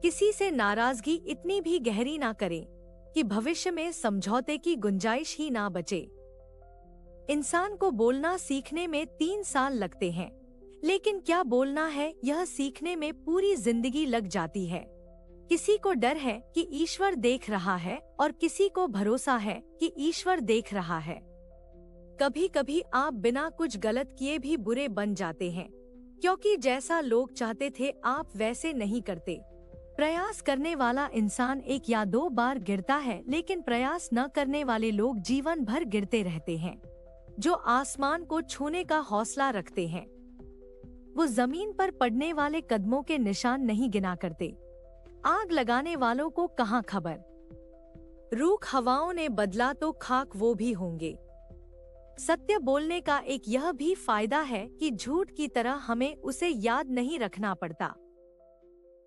किसी से नाराजगी इतनी भी गहरी ना करें कि भविष्य में समझौते की गुंजाइश ही ना बचे। इंसान को बोलना सीखने में 3 साल लगते हैं, लेकिन क्या बोलना है यह सीखने में पूरी जिंदगी लग जाती है। किसी को डर है कि ईश्वर देख रहा है और किसी को भरोसा है कि ईश्वर देख रहा है। कभी कभी आप बिना कुछ गलत किए भी बुरे बन जाते हैं, क्योंकि जैसा लोग चाहते थे आप वैसे नहीं करते। प्रयास करने वाला इंसान 1 या 2 बार गिरता है, लेकिन प्रयास न करने वाले लोग जीवन भर गिरते रहते हैं। जो आसमान को छूने का हौसला रखते हैं, वो जमीन पर पड़ने वाले कदमों के निशान नहीं गिना करते। आग लगाने वालों को कहाँ खबर, रूख हवाओं ने बदला तो खाक वो भी होंगे। सत्य बोलने का एक यह भी फायदा है कि झूठ की तरह हमें उसे याद नहीं रखना पड़ता।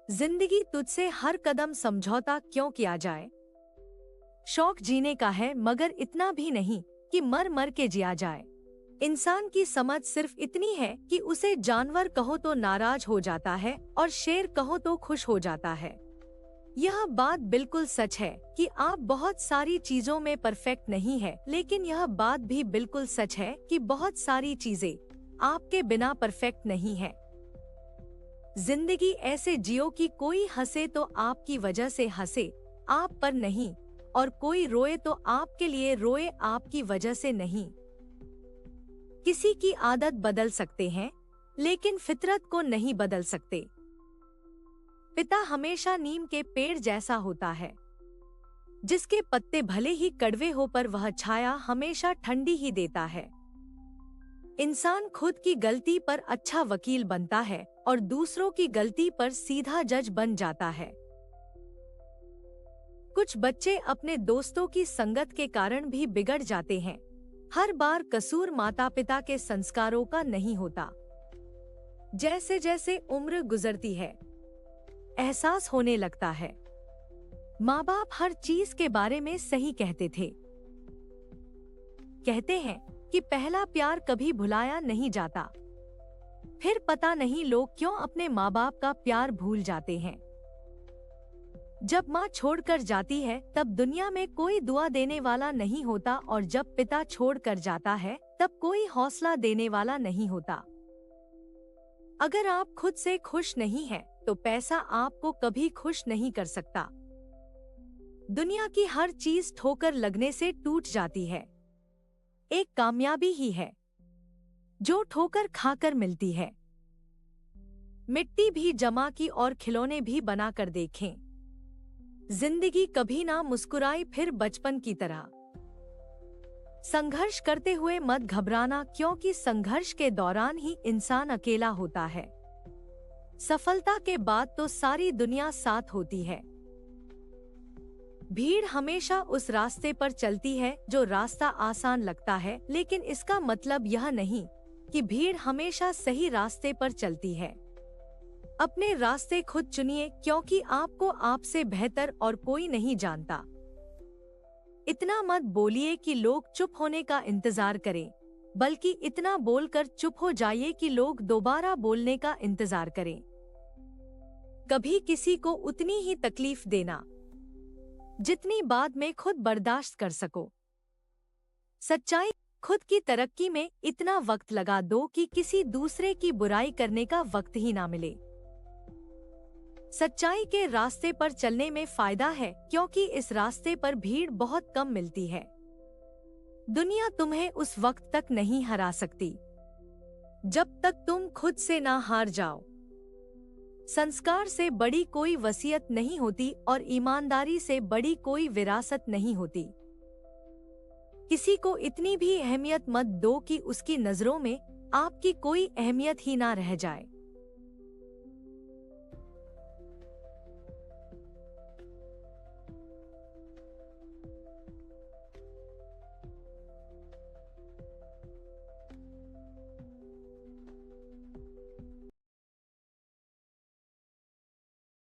जिंदगी तुझसे हर कदम समझौता क्यों किया जाए। शौक जीने का है, मगर इतना भी नहीं कि मर मर के जिया जाए। इंसान की समझ सिर्फ इतनी है कि उसे जानवर कहो तो नाराज हो जाता है और शेर कहो तो खुश हो जाता है। यह बात बिल्कुल सच है कि आप बहुत सारी चीजों में परफेक्ट नहीं है, लेकिन यह बात भी बिल्कुल सच है कि बहुत सारी चीजें आपके बिना परफेक्ट नहीं है। जिंदगी ऐसे जियो कि कोई हंसे तो आपकी वजह से हंसे, आप पर नहीं, और कोई रोए तो आपके लिए रोए, आपकी वजह से नहीं। किसी की आदत बदल सकते हैं, लेकिन फितरत को नहीं बदल सकते। पिता हमेशा नीम के पेड़ जैसा होता है, जिसके पत्ते भले ही कड़वे हो पर वह छाया हमेशा ठंडी ही देता है। इंसान खुद की गलती पर अच्छा वकील बनता है और दूसरों की गलती पर सीधा जज बन जाता है। कुछ बच्चे अपने दोस्तों की संगत के कारण भी बिगड़ जाते हैं। हर बार कसूर माता पिता के संस्कारों का नहीं होता। जैसे जैसे उम्र गुजरती है, एहसास होने लगता है माँ बाप हर चीज के बारे में सही कहते थे। कहते हैं कि पहला प्यार कभी भुलाया नहीं जाता। फिर पता नहीं लोग क्यों अपने माँ बाप का प्यार भूल जाते हैं। जब माँ छोड़कर जाती है तब दुनिया में कोई दुआ देने वाला नहीं होता, और जब पिता छोड़कर जाता है तब कोई हौसला देने वाला नहीं होता। अगर आप खुद से खुश नहीं हैं, तो पैसा आपको कभी खुश नहीं कर सकता। दुनिया की हर चीज ठोकर लगने से टूट जाती है। एक कामयाबी ही है जो ठोकर खाकर मिलती है। मिट्टी भी जमा की और खिलौने भी बनाकर देखें। जिंदगी कभी ना मुस्कुराई फिर बचपन की तरह। संघर्ष करते हुए मत घबराना, क्योंकि संघर्ष के दौरान ही इंसान अकेला होता है। सफलता के बाद तो सारी दुनिया साथ होती है। भीड़ हमेशा उस रास्ते पर चलती है जो रास्ता आसान लगता है, लेकिन इसका मतलब यह नहीं कि भीड़ हमेशा सही रास्ते पर चलती है। अपने रास्ते खुद चुनिए, क्योंकि आपको आपसे बेहतर और कोई नहीं जानता। इतना मत बोलिए कि लोग चुप होने का इंतजार करें, बल्कि इतना बोलकर चुप हो जाइए कि लोग दोबारा बोलने का इंतजार करें। कभी किसी को उतनी ही तकलीफ देना जितनी बाद में खुद बर्दाश्त कर सको। सच्चाई, खुद की तरक्की में इतना वक्त लगा दो कि किसी दूसरे की बुराई करने का वक्त ही ना मिले। सच्चाई के रास्ते पर चलने में फायदा है, क्योंकि इस रास्ते पर भीड़ बहुत कम मिलती है। दुनिया तुम्हें उस वक्त तक नहीं हरा सकती जब तक तुम खुद से ना हार जाओ। संस्कार से बड़ी कोई वसीयत नहीं होती और ईमानदारी से बड़ी कोई विरासत नहीं होती। किसी को इतनी भी अहमियत मत दो कि उसकी नजरों में आपकी कोई अहमियत ही ना रह जाए।